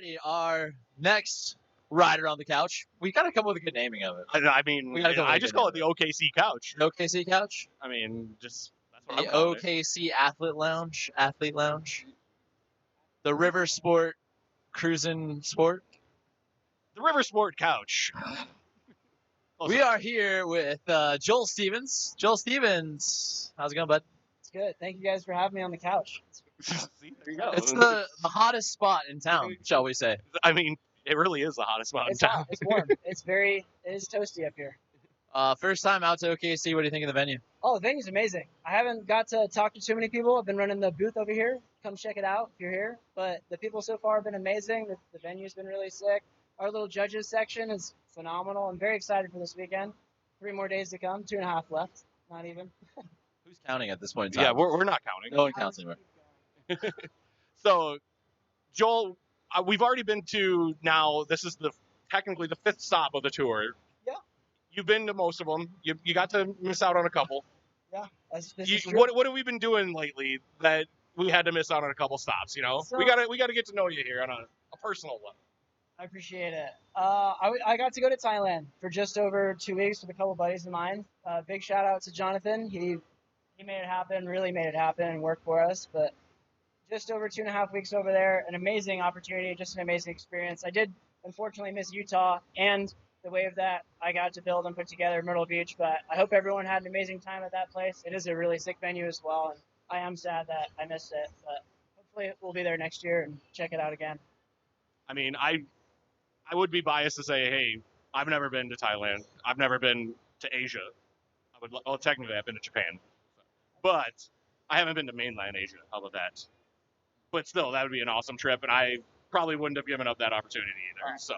Alrighty, our next rider on the couch. We gotta come up with a good naming of it. I mean, We gotta go with I a just good call it name. the OKC couch. The OKC couch? I mean, just that's what The I'm calling it. OKC Athlete Lounge. The River Sport Cruising Sport. The River Sport couch. We are here with Joel Stevens. Joel Stevens, how's it going, bud? It's good. Thank you guys for having me on the couch. See, there you go. It's the hottest spot in town, shall we say? I mean, it really is the hottest spot in It's town. hot. It's warm. It is toasty up here. First time out to OKC. What do you think of the venue? Oh, the venue's amazing. I haven't got to talk to too many people. I've been running the booth over here. Come check it out if you're here. But the people so far have been amazing. The venue's been really sick. Our little judges section is phenomenal. I'm very excited for this weekend. 3 more days to come. 2.5 left. Not even. Who's counting at this point in time? Yeah, we're not counting. No one counts anymore. So, Joel, we've already been to now. This is technically the 5th stop of the tour. Yeah. You've been to most of them. You got to miss out on a couple. Yeah. This is true. What have we been doing lately that we had to miss out on a couple stops? You know, So- we gotta get to know you here on a personal level. I appreciate it. I got to go to Thailand for just over 2 weeks with a couple buddies of mine. Big shout out to Jonathan. He made it happen, really made it happen and worked for us. But just over 2.5 weeks over there, an amazing opportunity, just an amazing experience. I did unfortunately miss Utah and the wave that I got to build and put together in Myrtle Beach, but I hope everyone had an amazing time at that place. It is a really sick venue as well, and I am sad that I missed it, but hopefully we'll be there next year and check it out again. I mean, I would be biased to say, hey, I've never been to Thailand. I've never been to Asia. Technically, I've been to Japan, but I haven't been to mainland Asia. How about that? But still, that would be an awesome trip, and I probably wouldn't have given up that opportunity either. So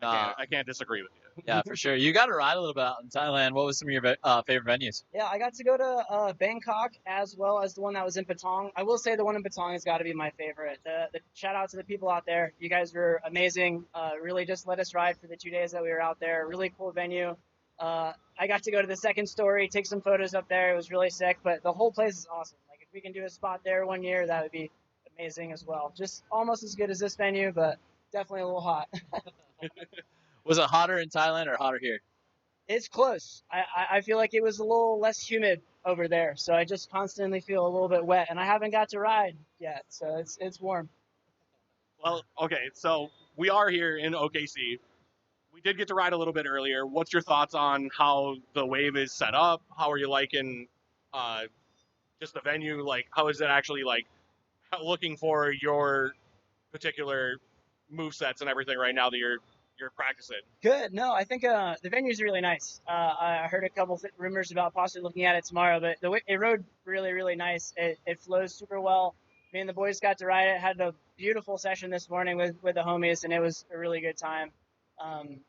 I can't disagree with you. Yeah, for sure. You got to ride a little bit out in Thailand. What was some of your favorite venues? Yeah, I got to go to Bangkok as well as the one that was in Patong. I will say the one in Patong has got to be my favorite. The shout out to the people out there. You guys were amazing. Really just let us ride for the 2 days that we were out there. Really cool venue. I got to go to the second story, take some photos up there. It was really sick, but the whole place is awesome. Like if we can do a spot there one year, that would be amazing as well. Just almost as good as this venue, but definitely a little hot. Was it hotter in Thailand or hotter here? It's close. I feel like it was a little less humid over there, so I just constantly feel a little bit wet, and I haven't got to ride yet, so it's warm. Well, okay, so we are here in OKC. We did get to ride a little bit earlier. What's your thoughts on how the wave is set up? How are you liking just the venue? Like, how is it actually like looking for your particular move sets and everything right now that you're practicing? Good. No, I think the venue's really nice. I heard a couple rumors about possibly looking at it tomorrow, but it rode really, really nice. It flows super well. Me and the boys got to ride it. Had a beautiful session this morning with the homies, and it was a really good time. I'm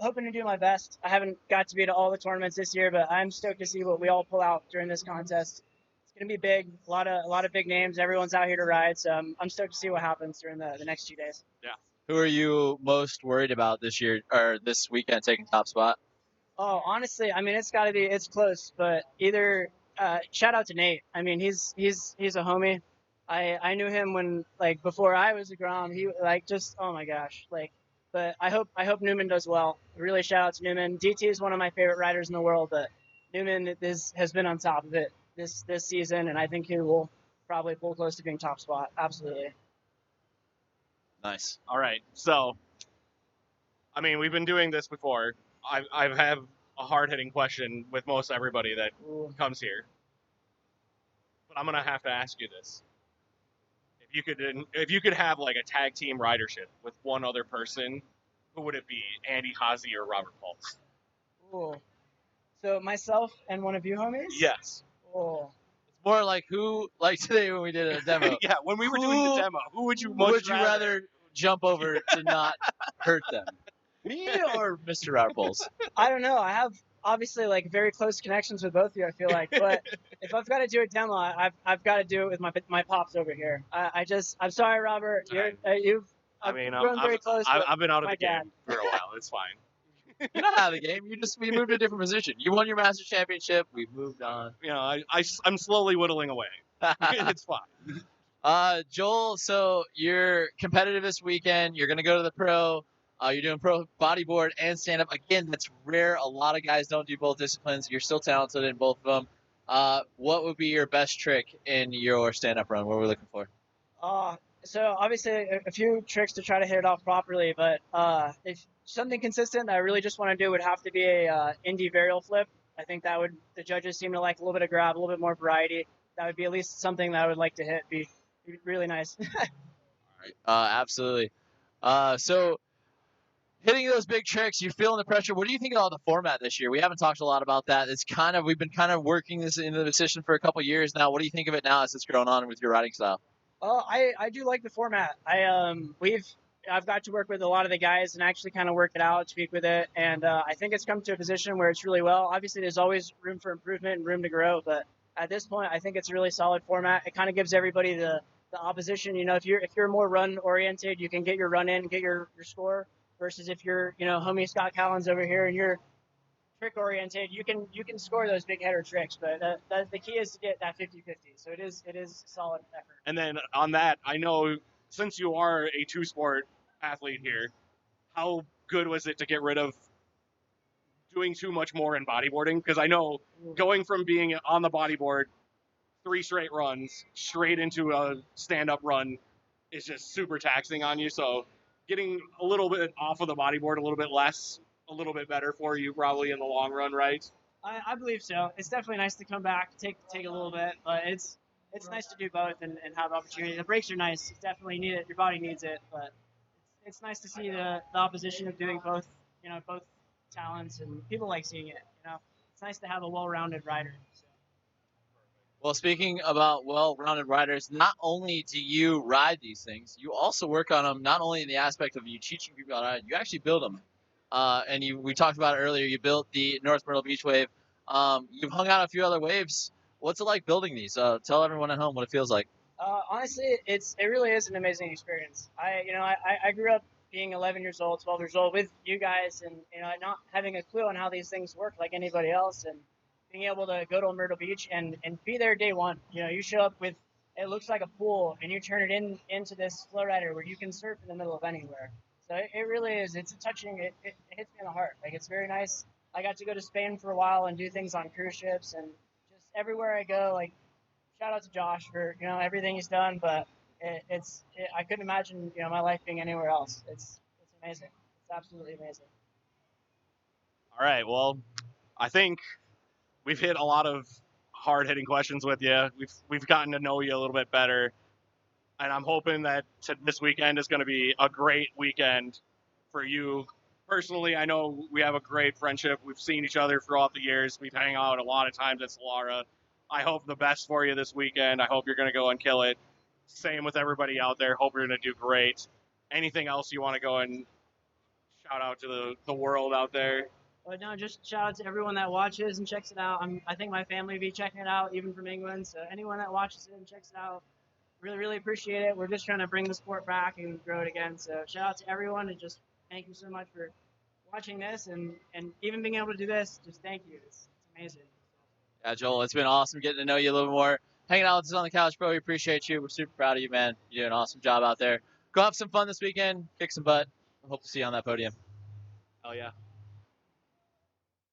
hoping to do my best. I haven't got to be to all the tournaments this year, but I'm stoked to see what we all pull out during this contest. It's gonna be big. A lot of big names. Everyone's out here to ride, so I'm stoked to see what happens during the next 2 days. Yeah. Who are you most worried about this year or this weekend taking top spot? Oh, honestly, I mean, it's close, but either shout out to Nate. I mean, he's a homie. I knew him when before I was a Grom. He oh my gosh, but I hope Newman does well. Really shout out to Newman. DT is one of my favorite riders in the world, but Newman has been on top of it this season, and I think he will probably pull close to being top spot. Absolutely. Nice. All right. So, I mean, we've been doing this before. I have a hard-hitting question with most everybody that comes here. But I'm going to have to ask you this. If you could have like a tag team ridership with one other person, who would it be? Andy Hazy or Robert Pauls? Ooh. So myself and one of you homies? Yes. Oh. It's more like who, like today when we did a demo. Yeah, when we were doing the demo, who would you rather jump over to not hurt them? Me or Mr. Robert Pauls? I don't know. I have obviously very close connections with both of you, I feel like. But if I've got to do a demo, I've got to do it with my pops over here. I'm sorry, Robert. You've grown very close. I've been out of my the game dad. for a while. It's fine. You're not out of the game. We moved to a different position. You won your Masters Championship. We moved on. You know, I'm slowly whittling away. It's fine. Joel, so you're competitive this weekend. You're gonna go to the pro. You're doing pro bodyboard and stand up. Again, that's rare. A lot of guys don't do both disciplines. You're still talented in both of them. What would be your best trick in your stand up run? What are we looking for? So obviously a few tricks to try to hit it off properly, but if something consistent that I really just want to do would have to be a indie varial flip. I think that would the judges seem to like a little bit of grab, a little bit more variety. That would be at least something that I would like to hit. Be really nice. Absolutely. So hitting those big tricks, you're feeling the pressure. What do you think about the format this year? We haven't talked a lot about that. We've been kind of working this into the position for a couple years now. What do you think of it now as it's grown on with your riding style? I do like the format. I've got to work with a lot of the guys and actually kind of work it out, speak with it, and I think it's come to a position where it's really well. Obviously, there's always room for improvement and room to grow, but at this point, I think it's a really solid format. It kind of gives everybody the opposition. You know, if you're more run oriented, you can get your run in, get your score. Versus if you're, homie Scott Callens over here and you're trick oriented, you can score those big header tricks, but the key is to get that 50-50. So it is a solid effort. And then on that, I know since you are a two-sport athlete here, how good was it to get rid of doing too much more in bodyboarding? Because I know going from being on the bodyboard 3 straight runs straight into a stand-up run is just super taxing on you. So getting a little bit off of the bodyboard, a little bit less, a little bit better for you probably in the long run, right? I believe so. It's definitely nice to come back, take a little bit, but it's nice to do both and have opportunity. The breaks are nice. It's definitely needed. Your body needs it, but it's nice to see the opposition of doing both, both talents, and people like seeing it. It's nice to have a well-rounded rider. So. Well, speaking about well-rounded riders, not only do you ride these things, you also work on them. Not only in the aspect of you teaching people how to ride, you actually build them. We talked about it earlier. You built the North Myrtle Beach wave. You've hung out a few other waves. What's it like building these? Tell everyone at home what it feels like. Honestly, it really is an amazing experience. I grew up being 11 years old, 12 years old with you guys, and not having a clue on how these things work like anybody else, and being able to go to Myrtle Beach and be there day one. You show up with, it looks like a pool, and you turn it into this FlowRider where you can surf in the middle of anywhere. So it really is. It's touching. It hits me in the heart. Like, it's very nice. I got to go to Spain for a while and do things on cruise ships, and just everywhere I go, like, shout out to Josh for everything he's done. But I couldn't imagine my life being anywhere else. It's amazing. It's absolutely amazing. All right. Well, I think we've hit a lot of hard-hitting questions with you. We've gotten to know you a little bit better, and I'm hoping that this weekend is going to be a great weekend for you. Personally, I know we have a great friendship. We've seen each other throughout the years. We've hung out a lot of times at Solara. I hope the best for you this weekend. I hope you're going to go and kill it. Same with everybody out there. Hope you're going to do great. Anything else you want to go and shout out to the world out there? But no, just shout out to everyone that watches and checks it out. I think my family will be checking it out, even from England. So anyone that watches it and checks it out, really, really appreciate it. We're just trying to bring the sport back and grow it again. So shout out to everyone, and just thank you so much for watching this and even being able to do this. Just thank you. It's amazing. Yeah, Joel, it's been awesome getting to know you a little more. Hanging out with us on the couch, bro. We appreciate you. We're super proud of you, man. You do an awesome job out there. Go have some fun this weekend. Kick some butt. I hope to see you on that podium. Oh, yeah.